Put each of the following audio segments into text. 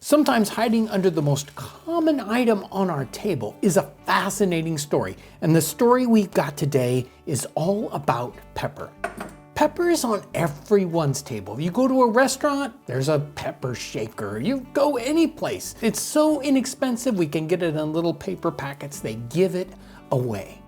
Sometimes hiding under the most common item on our table is a fascinating story, and the story we've got today is all about pepper. Pepper is on everyone's table. You go to a restaurant, there's a pepper shaker. You go any place. It's so inexpensive, we can get it in little paper packets. They give it away.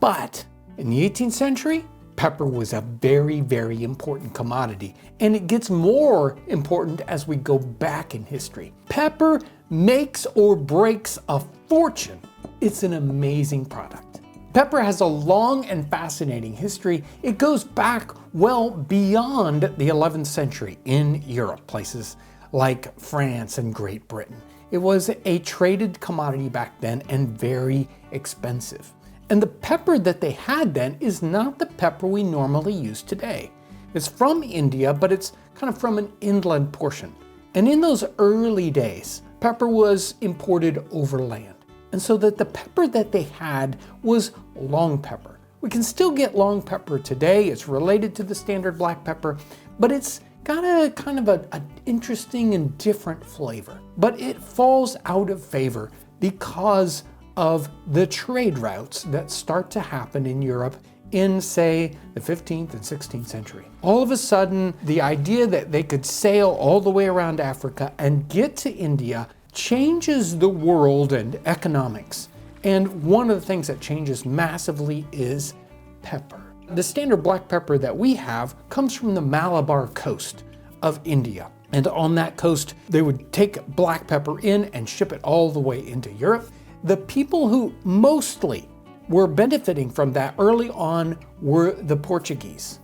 But in the 18th century, pepper was a very, very important commodity, and it gets more important as we go back in history. Pepper makes or breaks a fortune. It's an amazing product. Pepper has a long and fascinating history. It goes back well beyond the 11th century in Europe, places like France and Great Britain. It was a traded commodity back then and very expensive. And the pepper that they had then is not the pepper we normally use today. It's from India, but it's kind of from an inland portion. And in those early days, pepper was imported overland. And so that the pepper that they had was long pepper. We can still get long pepper today. It's related to the standard black pepper, but it's got a kind of an interesting and different flavor. But it falls out of favor because of the trade routes that start to happen in Europe in, say, the 15th and 16th century. All of a sudden, the idea that they could sail all the way around Africa and get to India changes the world and economics. And one of the things that changes massively is pepper. The standard black pepper that we have comes from the Malabar coast of India. And on that coast, they would take black pepper in and ship it all the way into Europe. The people who mostly were benefiting from that early on were the Portuguese.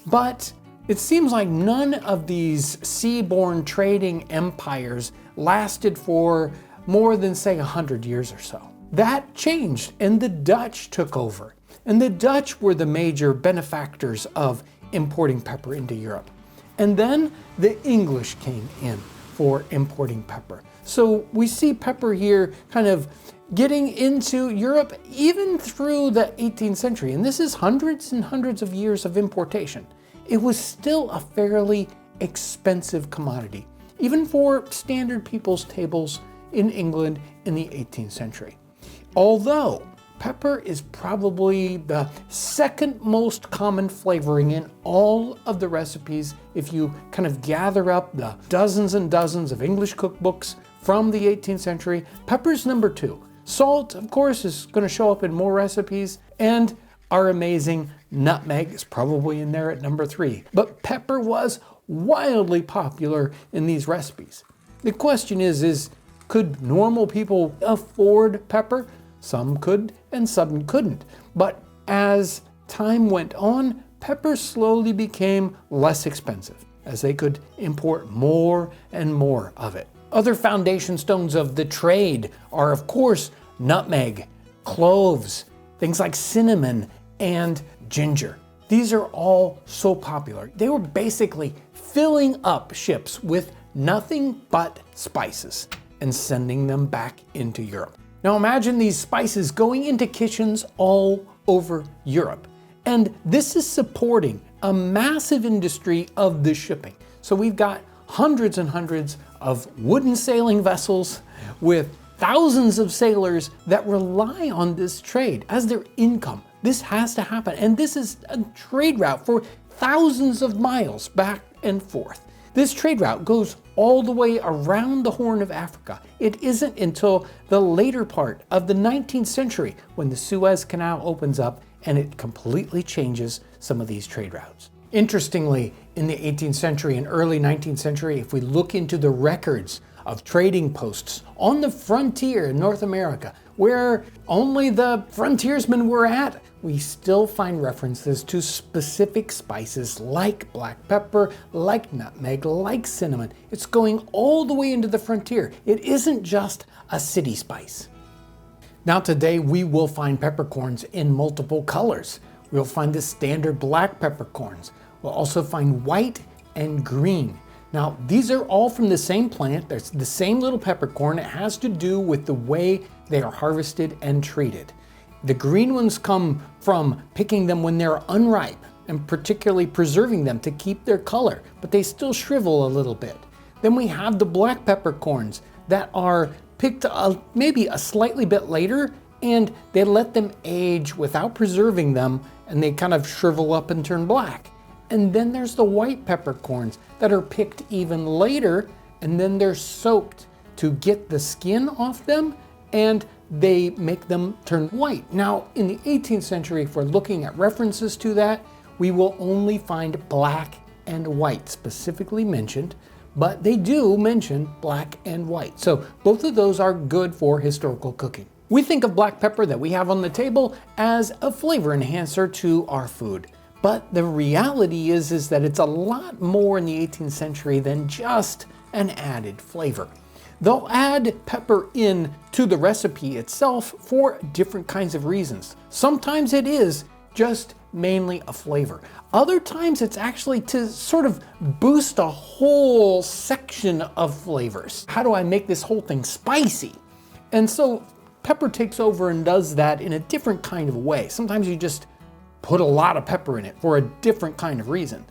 But it seems like none of these seaborne trading empires lasted for more than, say, 100 years or so. That changed, and the Dutch took over. And the Dutch were the major benefactors of importing pepper into Europe. And then the English came in for importing pepper. So we see pepper here kind of getting into Europe even through the 18th century. And this is hundreds and hundreds of years of importation. It was still a fairly expensive commodity, even for standard people's tables in England in the 18th century. Although pepper is probably the second most common flavoring in all of the recipes. If you kind of gather up the dozens and dozens of English cookbooks from the 18th century, pepper's number 2. Salt, of course, is going to show up in more recipes, and our amazing nutmeg is probably in there at number 3. But pepper was wildly popular in these recipes. The question is could normal people afford pepper? Some could and some couldn't. But as time went on, pepper slowly became less expensive as they could import more and more of it. Other foundation stones of the trade are, of course, nutmeg, cloves, things like cinnamon and ginger. These are all so popular. They were basically filling up ships with nothing but spices and sending them back into Europe. Now imagine these spices going into kitchens all over Europe. And this is supporting a massive industry of the shipping. So we've got hundreds and hundreds of wooden sailing vessels with thousands of sailors that rely on this trade as their income. This has to happen. And this is a trade route for thousands of miles back and forth. This trade route goes all the way around the Horn of Africa. It isn't until the later part of the 19th century when the Suez Canal opens up and it completely changes some of these trade routes. Interestingly, in the 18th century and early 19th century, if we look into the records of trading posts on the frontier in North America, where only the frontiersmen were at, we still find references to specific spices like black pepper, like nutmeg, like cinnamon. It's going all the way into the frontier. It isn't just a city spice. Now today we will find peppercorns in multiple colors. We'll find the standard black peppercorns. We'll also find white and green. Now these are all from the same plant. There's the same little peppercorn. It has to do with the way they are harvested and treated. The green ones come from picking them when they're unripe and particularly preserving them to keep their color, but they still shrivel a little bit. Then we have the black peppercorns that are picked maybe a slightly bit later, and they let them age without preserving them, and they kind of shrivel up and turn black. And then there's the white peppercorns that are picked even later, and then they're soaked to get the skin off them, and they make them turn white. Now, in the 18th century, if we're looking at references to that, we will only find black and white specifically mentioned, but they do mention black and white. So both of those are good for historical cooking. We think of black pepper that we have on the table as a flavor enhancer to our food. But the reality is that it's a lot more in the 18th century than just an added flavor. They'll add pepper in to the recipe itself for different kinds of reasons. Sometimes it is just mainly a flavor. Other times it's actually to sort of boost a whole section of flavors. How do I make this whole thing spicy? And so pepper takes over and does that in a different kind of way. Sometimes you just put a lot of pepper in it for a different kind of reason.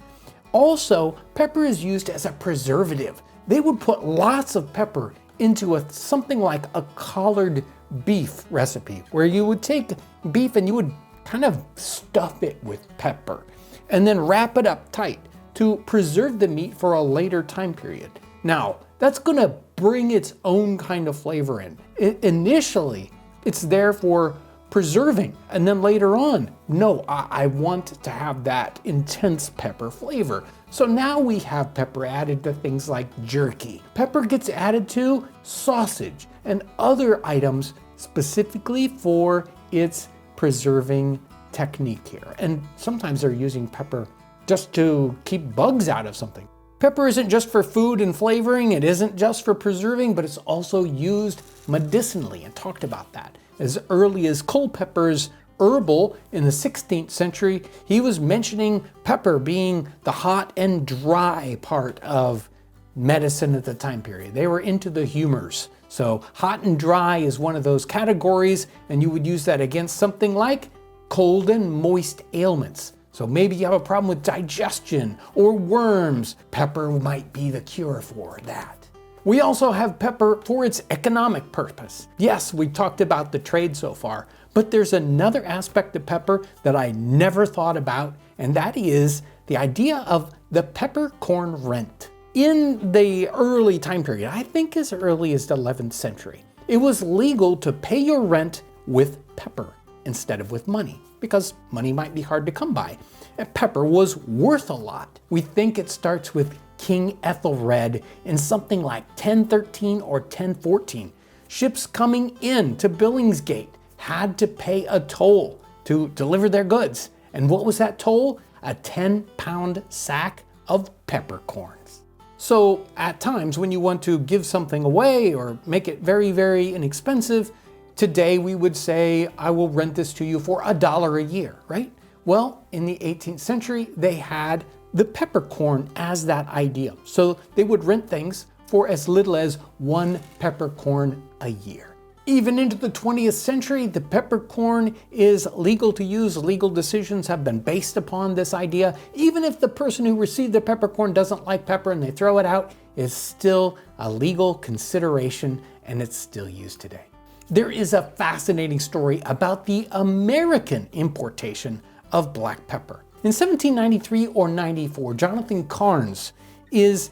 Also, pepper is used as a preservative. They would put lots of pepper into something like a collared beef recipe, where you would take beef and you would kind of stuff it with pepper and then wrap it up tight to preserve the meat for a later time period. Now, that's gonna bring its own kind of flavor in. Initially, it's there for preserving, and then later on, no, I want to have that intense pepper flavor. So now we have pepper added to things like jerky. Pepper gets added to sausage and other items specifically for its preserving technique here. And sometimes they're using pepper just to keep bugs out of something. Pepper isn't just for food and flavoring, it isn't just for preserving, but it's also used medicinally, and talked about that. As early as Culpeper's Herbal in the 16th century, he was mentioning pepper being the hot and dry part of medicine at the time period. They were into the humors. So hot and dry is one of those categories, and you would use that against something like cold and moist ailments. So maybe you have a problem with digestion or worms. Pepper might be the cure for that. We also have pepper for its economic purpose. Yes, we talked about the trade so far, but there's another aspect of pepper that I never thought about, and that is the idea of the peppercorn rent. In the early time period, I think as early as the 11th century, it was legal to pay your rent with pepper instead of with money, because money might be hard to come by. And pepper was worth a lot. We think it starts with King Ethelred in something like 1013 or 1014. Ships coming in to Billingsgate had to pay a toll to deliver their goods. And what was that toll? A 10-pound sack of peppercorns. So at times when you want to give something away or make it very, very inexpensive, today we would say, I will rent this to you for $1 a year, right? Well, in the 18th century, they had the peppercorn as that idea. So they would rent things for as little as 1 peppercorn a year. Even into the 20th century, the peppercorn is legal to use. Legal decisions have been based upon this idea. Even if the person who received the peppercorn doesn't like pepper and they throw it out, it's still a legal consideration, and it's still used today. There is a fascinating story about the American importation of black pepper. In 1793 or 94, Jonathan Carnes is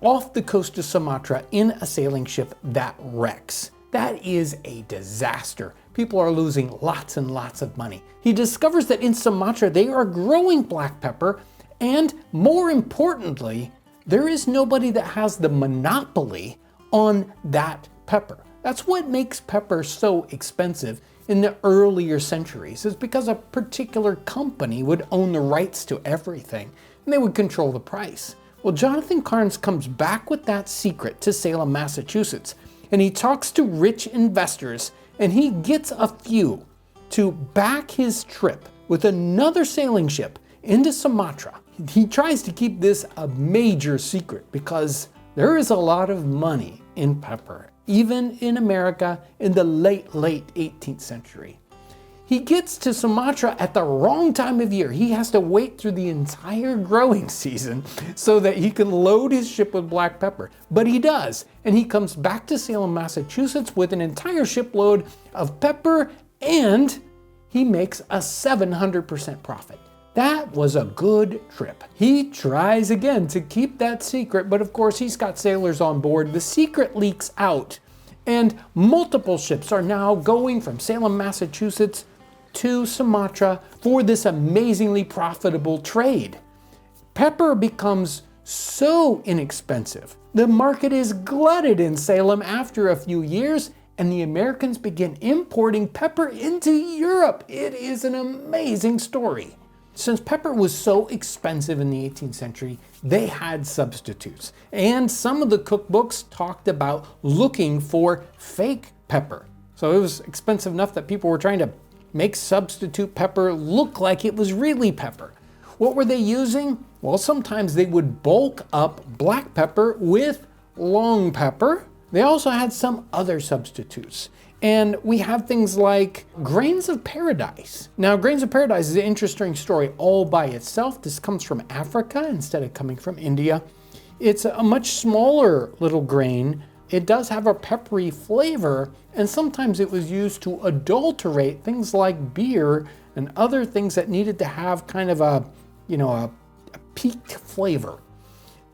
off the coast of Sumatra in a sailing ship that wrecks. That is a disaster. People are losing lots and lots of money. He discovers that in Sumatra they are growing black pepper, and more importantly, there is nobody that has the monopoly on that pepper. That's what makes pepper so expensive in the earlier centuries, is because a particular company would own the rights to everything, and they would control the price. Well, Jonathan Carnes comes back with that secret to Salem, Massachusetts, and he talks to rich investors, and he gets a few to back his trip with another sailing ship into Sumatra. He tries to keep this a major secret because there is a lot of money in pepper, even in America in the late 18th century. He gets to Sumatra at the wrong time of year. He has to wait through the entire growing season so that he can load his ship with black pepper. But he does, and he comes back to Salem, Massachusetts with an entire shipload of pepper, and he makes a 700% profit. That was a good trip. He tries again to keep that secret, but of course he's got sailors on board. The secret leaks out, and multiple ships are now going from Salem, Massachusetts to Sumatra for this amazingly profitable trade. Pepper becomes so inexpensive. The market is glutted in Salem after a few years, and the Americans begin importing pepper into Europe. It is an amazing story. Since pepper was so expensive in the 18th century, they had substitutes. And some of the cookbooks talked about looking for fake pepper. So it was expensive enough that people were trying to make substitute pepper look like it was really pepper. What were they using? Well, sometimes they would bulk up black pepper with long pepper. They also had some other substitutes. And we have things like grains of paradise. Now, grains of paradise is an interesting story all by itself. This comes from Africa instead of coming from India. It's a much smaller little grain. It does have a peppery flavor, and sometimes it was used to adulterate things like beer and other things that needed to have kind of a peaked flavor.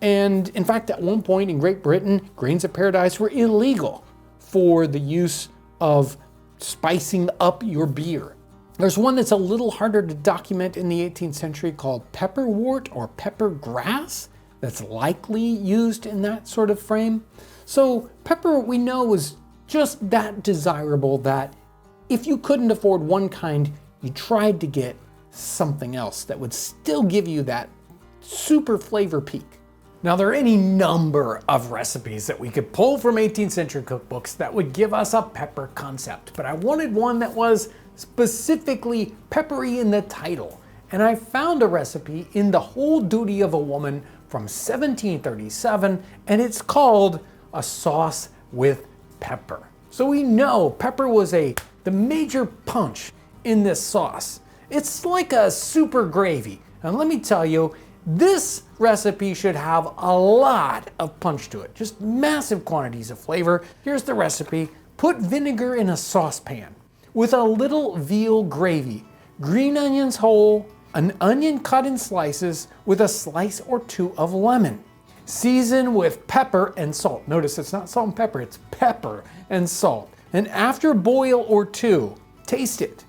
And in fact, at one point in Great Britain, grains of paradise were illegal for the use of spicing up your beer. There's one that's a little harder to document in the 18th century called pepperwort or peppergrass that's likely used in that sort of frame. So pepper, we know, was just that desirable that if you couldn't afford one kind, you tried to get something else that would still give you that super flavor peak. Now, there are any number of recipes that we could pull from 18th century cookbooks that would give us a pepper concept, but I wanted one that was specifically peppery in the title. And I found a recipe in The Whole Duty of a Woman from 1737, and it's called a sauce with pepper. So we know pepper was the major punch in this sauce. It's like a super gravy. And let me tell you, this recipe should have a lot of punch to it, just massive quantities of flavor. Here's the recipe. Put vinegar in a saucepan with a little veal gravy, green onions whole, an onion cut in slices with a slice or two of lemon. Season with pepper and salt. Notice it's not salt and pepper, it's pepper and salt. And after a boil or two, taste it.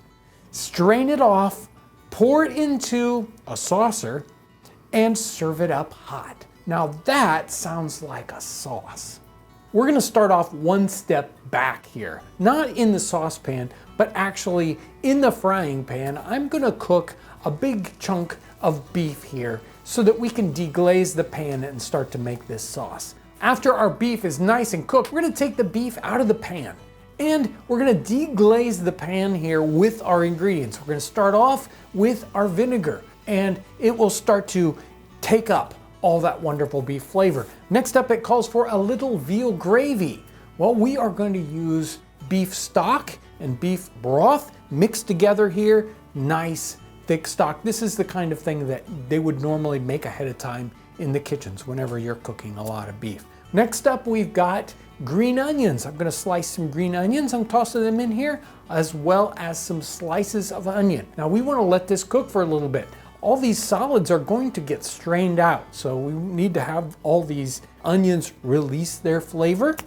Strain it off, pour it into a saucer, and serve it up hot. Now that sounds like a sauce. We're gonna start off one step back here. Not in the saucepan, but actually in the frying pan. I'm gonna cook a big chunk of beef here so that we can deglaze the pan and start to make this sauce. After our beef is nice and cooked, we're gonna take the beef out of the pan and we're gonna deglaze the pan here with our ingredients. We're gonna start off with our vinegar, and it will start to take up all that wonderful beef flavor. Next up, it calls for a little veal gravy. Well, we are going to use beef stock and beef broth mixed together here. Nice thick stock. This is the kind of thing that they would normally make ahead of time in the kitchens whenever you're cooking a lot of beef. Next up, we've got green onions. I'm gonna slice some green onions. I'm tossing them in here, as well as some slices of onion. Now we wanna let this cook for a little bit. All these solids are going to get strained out, so we need to have all these onions release their flavor.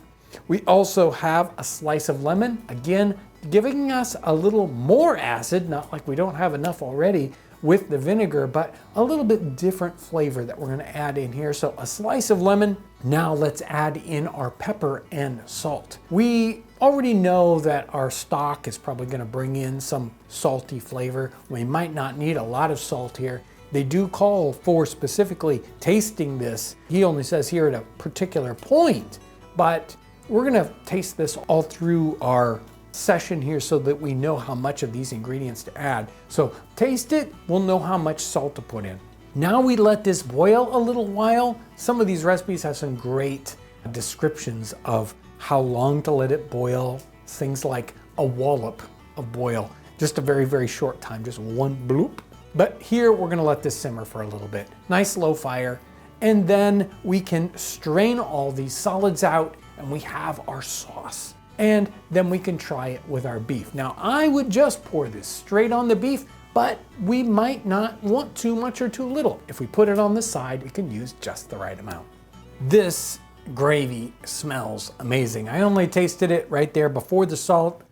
We also have a slice of lemon, again, giving us a little more acid, not like we don't have enough already with the vinegar, but a little bit different flavor that we're gonna add in here. So a slice of lemon. Now let's add in our pepper and salt. We already know that our stock is probably gonna bring in some salty flavor. We might not need a lot of salt here. They do call for specifically tasting this. He only says here at a particular point, but we're gonna taste this all through our session here so that we know how much of these ingredients to add. So taste it, we'll know how much salt to put in. Now we let this boil a little while. Some of these recipes have some great descriptions of how long to let it boil, things like a wallop of boil. just a very, very short time, just one bloop. But here we're gonna let this simmer for a little bit. Nice low fire. And then we can strain all these solids out and we have our sauce. And then we can try it with our beef. Now I would just pour this straight on the beef, but we might not want too much or too little. If we put it on the side, it can use just the right amount. This gravy smells amazing. I only tasted it right there before the salt.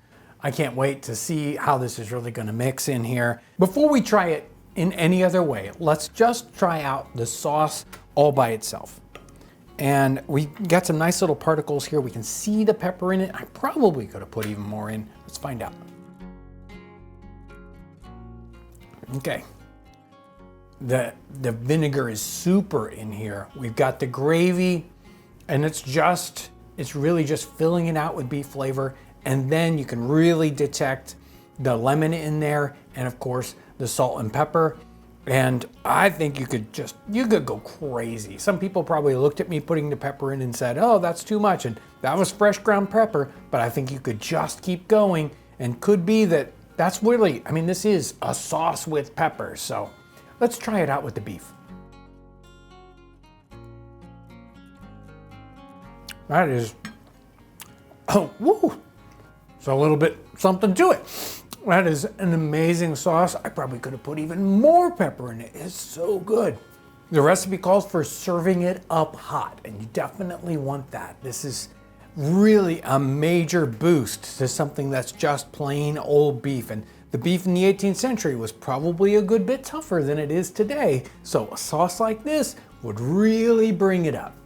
I can't wait to see how this is really gonna mix in here. Before we try it in any other way, let's just try out the sauce all by itself. And we got some nice little particles here. We can see the pepper in it. I probably could have put even more in. Let's find out. Okay. The vinegar is super in here. We've got the gravy, and it's really just filling it out with beef flavor. And then you can really detect the lemon in there, and of course the salt and pepper. And I think you could go crazy. Some people probably looked at me putting the pepper in and said, oh, that's too much. And that was fresh ground pepper, but I think you could just keep going, and could be that's really, I mean, this is a sauce with pepper. So let's try it out with the beef. That is, oh, woo. It's a little bit something to it. That is an amazing sauce. I probably could have put even more pepper in it. It's so good. The recipe calls for serving it up hot, and you definitely want that. This is really a major boost to something that's just plain old beef. And the beef in the 18th century was probably a good bit tougher than it is today. So a sauce like this would really bring it up.